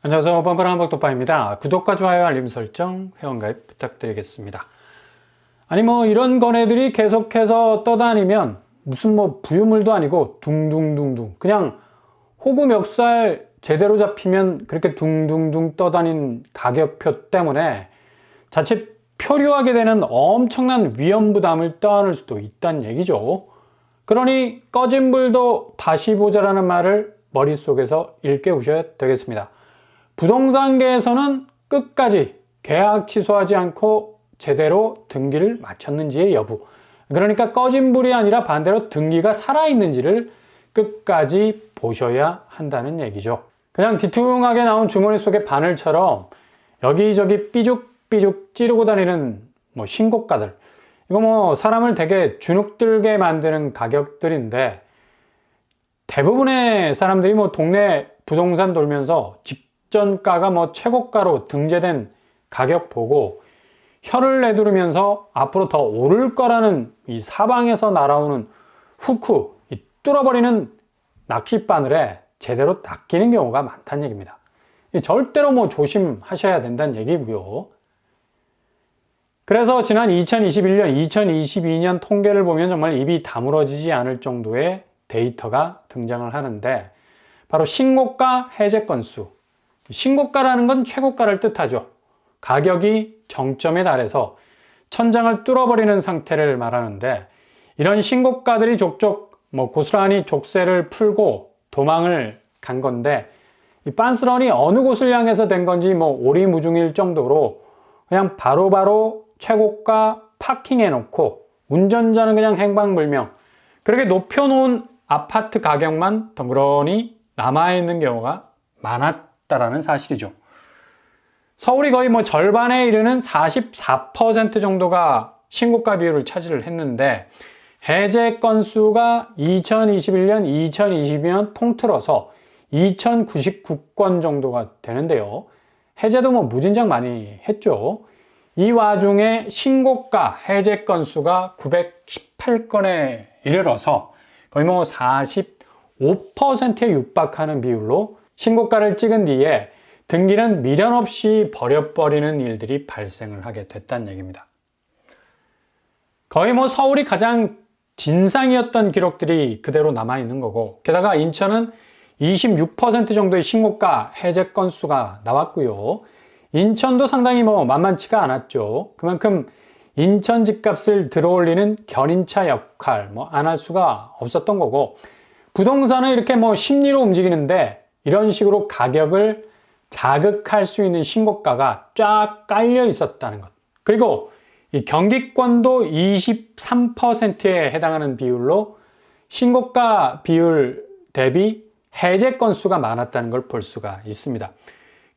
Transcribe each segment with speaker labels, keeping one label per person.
Speaker 1: 안녕하세요. 뻔뻔한 한박독파입니다. 구독과 좋아요, 알림 설정, 회원가입 부탁드리겠습니다. 아니 이런 거래들이 계속해서 떠다니면 무슨 부유물도 아니고 둥둥둥둥 그냥 호구 멱살 제대로 잡히면 그렇게 둥둥둥 떠다닌 가격표 때문에 자칫 표류하게 되는 엄청난 위험 부담을 떠안을 수도 있다는 얘기죠. 그러니 꺼진 불도 다시 보자라는 말을 머릿속에서 일깨우셔야 되겠습니다. 부동산계에서는 끝까지 계약 취소하지 않고 제대로 등기를 마쳤는지의 여부, 그러니까 꺼진 불이 아니라 반대로 등기가 살아있는지를 끝까지 보셔야 한다는 얘기죠. 그냥 뒤퉁하게 나온 주머니 속의 바늘처럼 여기저기 삐죽삐죽 찌르고 다니는 신고가들, 이거 사람을 되게 주눅들게 만드는 가격들인데, 대부분의 사람들이 동네 부동산 돌면서 직전가가 최고가로 등재된 가격 보고 혀를 내두르면서 앞으로 더 오를 거라는 이 사방에서 날아오는 후크, 이 뚫어버리는 낚싯바늘에 제대로 낚이는 경우가 많다는 얘기입니다. 절대로 조심하셔야 된다는 얘기고요. 그래서 지난 2021년, 2022년 통계를 보면 정말 입이 다물어지지 않을 정도의 데이터가 등장을 하는데, 바로 신고가 해제 건수. 신고가라는 건 최고가를 뜻하죠. 가격이 정점에 달해서 천장을 뚫어버리는 상태를 말하는데, 이런 신고가들이 족족 고스란히 족쇄를 풀고 도망을 간 건데, 이 빤스런이 어느 곳을 향해서 된 건지 오리무중일 정도로 그냥 바로바로 최고가 파킹해 놓고 운전자는 그냥 행방불명, 그렇게 높여놓은 아파트 가격만 덩그러니 남아있는 경우가 많았다라는 사실이죠. 서울이 거의 절반에 이르는 44% 정도가 신고가 비율을 차지를 했는데, 해제 건수가 2021년, 2022년 통틀어서 2099건 정도가 되는데요. 해제도 무진장 많이 했죠. 이 와중에 신고가 해제 건수가 918건에 이르러서 거의 45%에 육박하는 비율로 신고가를 찍은 뒤에 등기는 미련 없이 버려버리는 일들이 발생을 하게 됐다는 얘기입니다. 거의 서울이 가장 진상이었던 기록들이 그대로 남아있는 거고, 게다가 인천은 26% 정도의 신고가 해제 건수가 나왔고요. 인천도 상당히 만만치가 않았죠. 그만큼 인천 집값을 들어올리는 견인차 역할 안 할 수가 없었던 거고, 부동산은 이렇게 심리로 움직이는데 이런 식으로 가격을 자극할 수 있는 신고가가 쫙 깔려 있었다는 것. 그리고 이 경기권도 23%에 해당하는 비율로 신고가 비율 대비 해제 건수가 많았다는 걸 볼 수가 있습니다.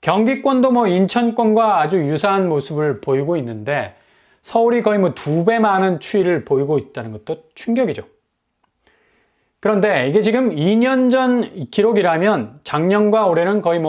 Speaker 1: 경기권도 인천권과 아주 유사한 모습을 보이고 있는데, 서울이 거의 2배 많은 추이를 보이고 있다는 것도 충격이죠. 그런데 이게 지금 2년 전 기록이라면 작년과 올해는 거의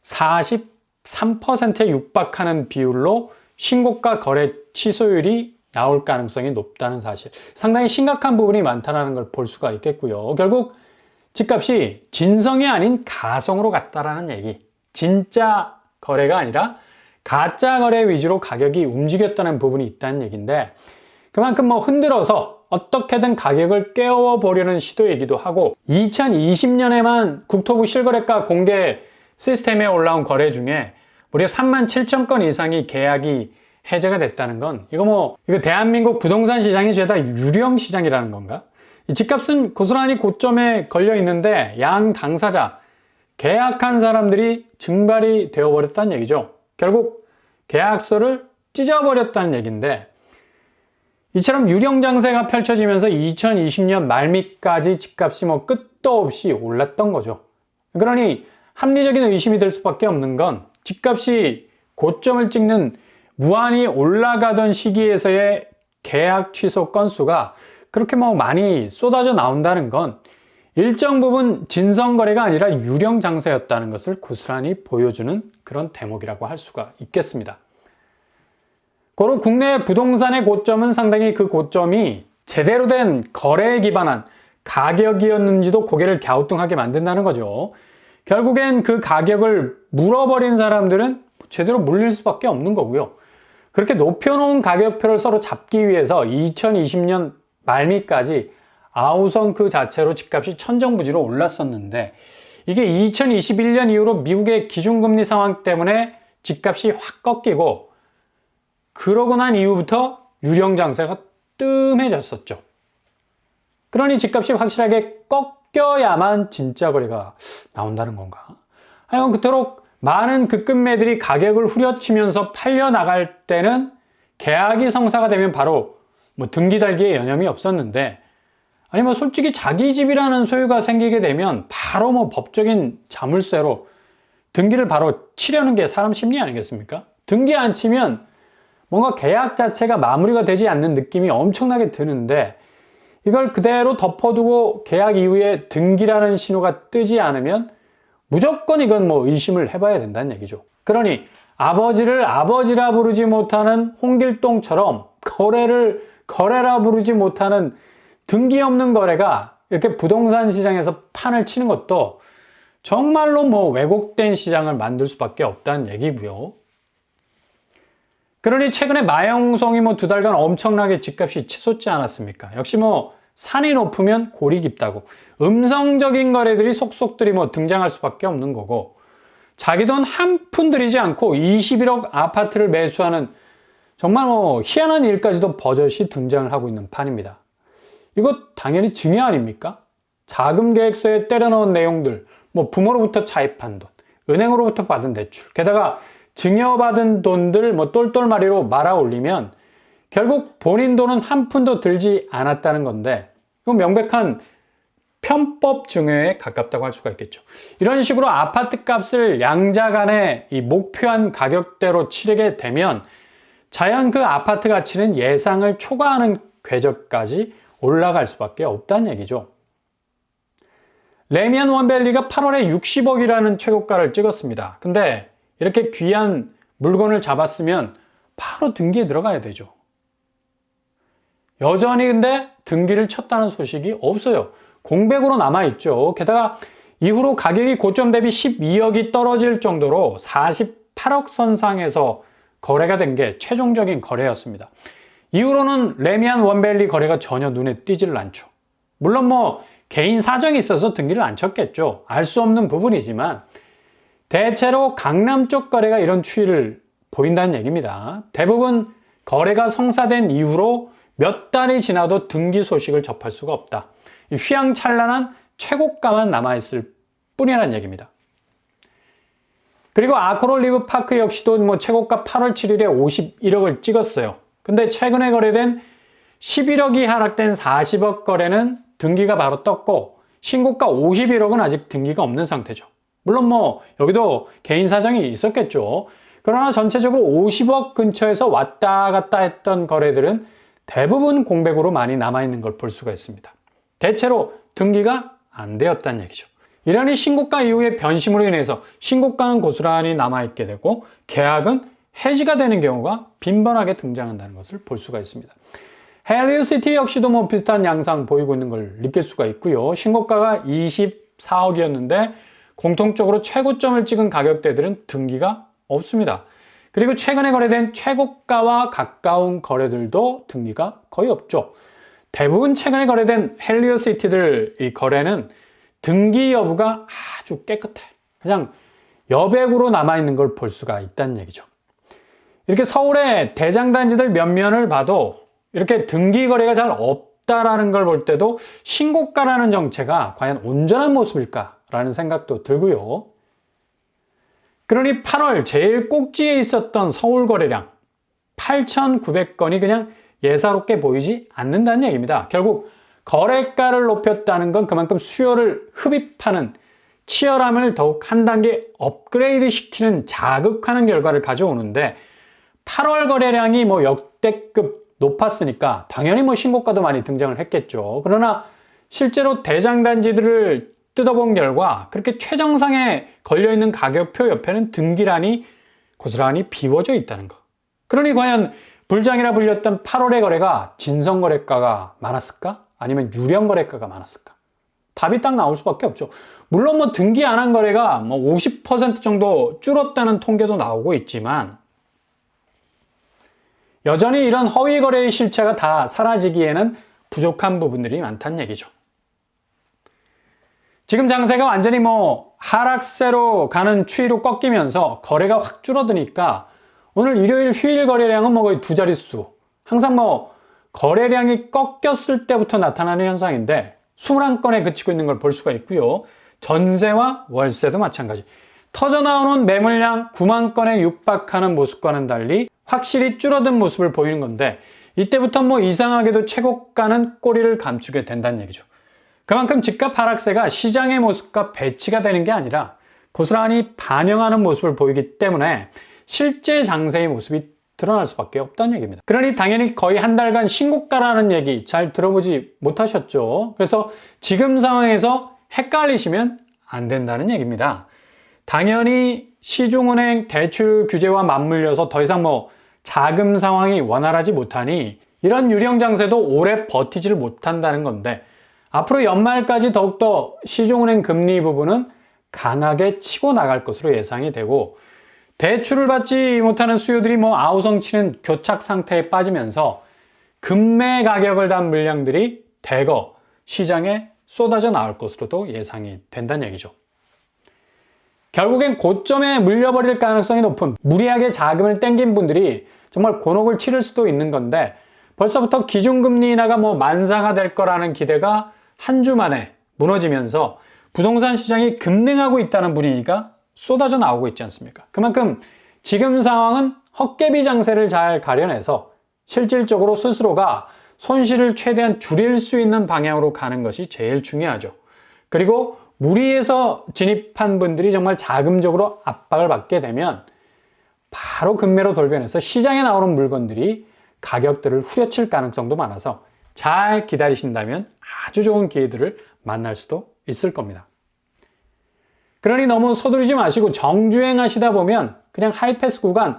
Speaker 1: 43%에 육박하는 비율로 신고가 거래 취소율이 나올 가능성이 높다는 사실, 상당히 심각한 부분이 많다는 걸 볼 수가 있겠고요. 결국 집값이 진성이 아닌 가성으로 갔다라는 얘기, 진짜 거래가 아니라 가짜 거래 위주로 가격이 움직였다는 부분이 있다는 얘기인데, 그만큼 흔들어서 어떻게든 가격을 깨워보려는 시도이기도 하고, 2020년에만 국토부 실거래가 공개 시스템에 올라온 거래 중에 무려 37,000건 이상이 계약이 해제가 됐다는 건, 이거 대한민국 부동산 시장이 죄다 유령 시장이라는 건가? 이 집값은 고스란히 고점에 걸려 있는데 양 당사자, 계약한 사람들이 증발이 되어버렸다는 얘기죠. 결국 계약서를 찢어버렸다는 얘기인데, 이처럼 유령 장세가 펼쳐지면서 2020년 말미까지 집값이 끝도 없이 올랐던 거죠. 그러니 합리적인 의심이 들 수밖에 없는 건, 집값이 고점을 찍는 무한히 올라가던 시기에서의 계약 취소 건수가 그렇게 많이 쏟아져 나온다는 건 일정 부분 진성거래가 아니라 유령 장세였다는 것을 고스란히 보여주는 그런 대목이라고 할 수가 있겠습니다. 고로 국내 부동산의 고점은 상당히 그 고점이 제대로 된 거래에 기반한 가격이었는지도 고개를 갸우뚱하게 만든다는 거죠. 결국엔 그 가격을 물어버린 사람들은 제대로 물릴 수밖에 없는 거고요. 그렇게 높여놓은 가격표를 서로 잡기 위해서 2020년 말미까지 아우성 그 자체로 집값이 천정부지로 올랐었는데, 이게 2021년 이후로 미국의 기준금리 상황 때문에 집값이 확 꺾이고, 그러고 난 이후부터 유령 장세가 뜸해졌었죠. 그러니 집값이 확실하게 꺾여야만 진짜 거래가 나온다는 건가? 하여간 그토록 많은 급급매들이 가격을 후려치면서 팔려나갈 때는 계약이 성사가 되면 바로 등기 달기에 여념이 없었는데, 아니 솔직히 자기 집이라는 소유가 생기게 되면 바로 법적인 자물쇠로 등기를 바로 치려는 게 사람 심리 아니겠습니까? 등기 안 치면 뭔가 계약 자체가 마무리가 되지 않는 느낌이 엄청나게 드는데, 이걸 그대로 덮어두고 계약 이후에 등기라는 신호가 뜨지 않으면 무조건 이건 의심을 해봐야 된다는 얘기죠. 그러니 아버지를 아버지라 부르지 못하는 홍길동처럼 거래를 거래라 부르지 못하는 등기 없는 거래가 이렇게 부동산 시장에서 판을 치는 것도 정말로 왜곡된 시장을 만들 수밖에 없다는 얘기고요. 그러니 최근에 마영성이 2달간 엄청나게 집값이 치솟지 않았습니까? 역시 산이 높으면 골이 깊다고 음성적인 거래들이 속속들이 등장할 수밖에 없는 거고, 자기 돈 한 푼 들이지 않고 21억 아파트를 매수하는 정말 희한한 일까지도 버젓이 등장을 하고 있는 판입니다. 이거 당연히 증여 아닙니까? 자금 계획서에 때려넣은 내용들, 부모로부터 차입한 돈, 은행으로부터 받은 대출, 게다가 증여받은 돈들 똘똘마리로 말아 올리면 결국 본인 돈은 한 푼도 들지 않았다는 건데, 이건 명백한 편법 증여에 가깝다고 할 수가 있겠죠. 이런 식으로 아파트 값을 양자간에 이 목표한 가격대로 치르게 되면 자연 그 아파트 가치는 예상을 초과하는 궤적까지 올라갈 수밖에 없다는 얘기죠. 레미안 원밸리가 8월에 60억이라는 최고가를 찍었습니다. 근데 이렇게 귀한 물건을 잡았으면 바로 등기에 들어가야 되죠. 여전히 근데 등기를 쳤다는 소식이 없어요. 공백으로 남아있죠. 게다가 이후로 가격이 고점 대비 12억이 떨어질 정도로 48억 선상에서 거래가 된 게 최종적인 거래였습니다. 이후로는 레미안 원밸리 거래가 전혀 눈에 띄지를 않죠. 물론 개인 사정이 있어서 등기를 안 쳤겠죠. 알 수 없는 부분이지만 대체로 강남 쪽 거래가 이런 추이를 보인다는 얘기입니다. 대부분 거래가 성사된 이후로 몇 달이 지나도 등기 소식을 접할 수가 없다. 휘황찬란한 최고가만 남아있을 뿐이라는 얘기입니다. 그리고 아크롤리브 파크 역시도 최고가 8월 7일에 51억을 찍었어요. 근데 최근에 거래된 11억이 하락된 40억 거래는 등기가 바로 떴고, 신고가 51억은 아직 등기가 없는 상태죠. 물론 여기도 개인 사정이 있었겠죠. 그러나 전체적으로 50억 근처에서 왔다 갔다 했던 거래들은 대부분 공백으로 많이 남아있는 걸 볼 수가 있습니다. 대체로 등기가 안 되었다는 얘기죠. 이러니 신고가 이후의 변심으로 인해서 신고가는 고스란히 남아있게 되고 계약은 해지가 되는 경우가 빈번하게 등장한다는 것을 볼 수가 있습니다. 헬리오시티 역시도 비슷한 양상 보이고 있는 걸 느낄 수가 있고요. 신고가가 24억이었는데 공통적으로 최고점을 찍은 가격대들은 등기가 없습니다. 그리고 최근에 거래된 최고가와 가까운 거래들도 등기가 거의 없죠. 대부분 최근에 거래된 헬리오시티들 이 거래는 등기 여부가 아주 깨끗해. 그냥 여백으로 남아있는 걸 볼 수가 있다는 얘기죠. 이렇게 서울의 대장단지들 몇면을 봐도 이렇게 등기 거래가 잘 없다라는 걸 볼 때도 신고가라는 정체가 과연 온전한 모습일까라는 생각도 들고요. 그러니 8월 제일 꼭지에 있었던 서울 거래량 8,900건이 그냥 예사롭게 보이지 않는다는 얘기입니다. 결국 거래가를 높였다는 건 그만큼 수요를 흡입하는, 치열함을 더욱 한 단계 업그레이드 시키는, 자극하는 결과를 가져오는데, 8월 거래량이 역대급 높았으니까 당연히 신고가도 많이 등장을 했겠죠. 그러나 실제로 대장단지들을 뜯어본 결과 그렇게 최정상에 걸려있는 가격표 옆에는 등기란이 고스란히 비워져 있다는 것. 그러니 과연 불장이라 불렸던 8월의 거래가 진성거래가가 많았을까? 아니면 유령거래가가 많았을까? 답이 딱 나올 수밖에 없죠. 물론 뭐 등기 안 한 거래가 뭐 50% 정도 줄었다는 통계도 나오고 있지만 여전히 이런 허위 거래의 실체가 다 사라지기에는 부족한 부분들이 많다는 얘기죠. 지금 장세가 완전히 뭐 하락세로 가는 추이로 꺾이면서 거래가 확 줄어드니까 오늘 일요일 휴일 거래량은 뭐 거의 두 자릿수. 항상 뭐 거래량이 꺾였을 때부터 나타나는 현상인데 21건에 그치고 있는 걸 볼 수가 있고요. 전세와 월세도 마찬가지. 터져나오는 매물량 9만 건에 육박하는 모습과는 달리 확실히 줄어든 모습을 보이는 건데 이때부터 뭐 이상하게도 최고가는 꼬리를 감추게 된다는 얘기죠. 그만큼 집값 하락세가 시장의 모습과 배치가 되는 게 아니라 고스란히 반영하는 모습을 보이기 때문에 실제 장세의 모습이 드러날 수밖에 없다는 얘기입니다. 그러니 당연히 거의 한 달간 신고가라는 얘기 잘 들어보지 못하셨죠. 그래서 지금 상황에서 헷갈리시면 안 된다는 얘기입니다. 당연히 시중은행 대출 규제와 맞물려서 더 이상 뭐 자금 상황이 원활하지 못하니 이런 유령 장세도 오래 버티지를 못한다는 건데 앞으로 연말까지 더욱더 시중은행 금리 부분은 강하게 치고 나갈 것으로 예상이 되고 대출을 받지 못하는 수요들이 뭐 아우성치는 교착 상태에 빠지면서 금매 가격을 단 물량들이 대거 시장에 쏟아져 나올 것으로도 예상이 된다는 얘기죠. 결국엔 고점에 물려버릴 가능성이 높은 무리하게 자금을 땡긴 분들이 정말 곤혹을 치를 수도 있는 건데 벌써부터 기준금리 인하가 뭐 만상화될 거라는 기대가 한 주 만에 무너지면서 부동산 시장이 급냉하고 있다는 분위기가 쏟아져 나오고 있지 않습니까? 그만큼 지금 상황은 헛개비 장세를 잘 가려내서 실질적으로 스스로가 손실을 최대한 줄일 수 있는 방향으로 가는 것이 제일 중요하죠. 그리고 무리해서 진입한 분들이 정말 자금적으로 압박을 받게 되면 바로 금매로 돌변해서 시장에 나오는 물건들이 가격들을 후려칠 가능성도 많아서 잘 기다리신다면 아주 좋은 기회들을 만날 수도 있을 겁니다. 그러니 너무 서두르지 마시고 정주행 하시다 보면 그냥 하이패스 구간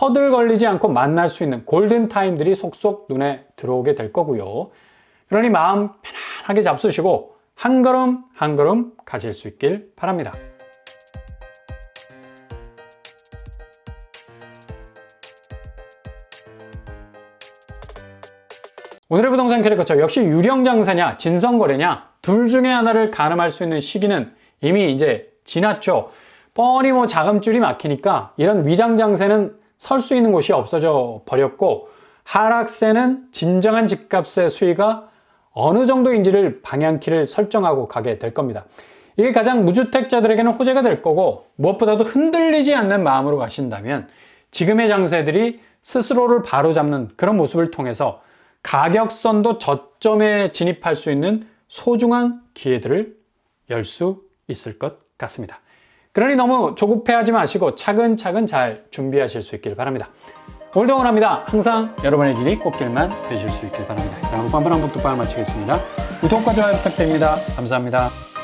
Speaker 1: 허들 걸리지 않고 만날 수 있는 골든타임들이 속속 눈에 들어오게 될 거고요. 그러니 마음 편안하게 잡수시고 한 걸음 한 걸음 가실 수 있길 바랍니다. 오늘의 부동산 캐릭터처 역시 유령 장세냐 진성거래냐 둘 중에 하나를 가늠할 수 있는 시기는 이미 이제 지났죠. 뻔히 뭐 자금줄이 막히니까 이런 위장 장세는 설 수 있는 곳이 없어져 버렸고 하락세는 진정한 집값의 수위가 어느 정도인지를 방향키를 설정하고 가게 될 겁니다. 이게 가장 무주택자들에게는 호재가 될 거고 무엇보다도 흔들리지 않는 마음으로 가신다면 지금의 장세들이 스스로를 바로잡는 그런 모습을 통해서 가격선도 저점에 진입할 수 있는 소중한 기회들을 열 수 있을 것 같습니다. 그러니 너무 조급해하지 마시고 차근차근 잘 준비하실 수 있길 바랍니다. 오늘도 응원합니다. 항상 여러분의 길이 꽃길만 되실 수 있길 바랍니다. 이상으로 뻔뻔한 북두방을 마치겠습니다. 구독과 좋아요 부탁드립니다. 감사합니다.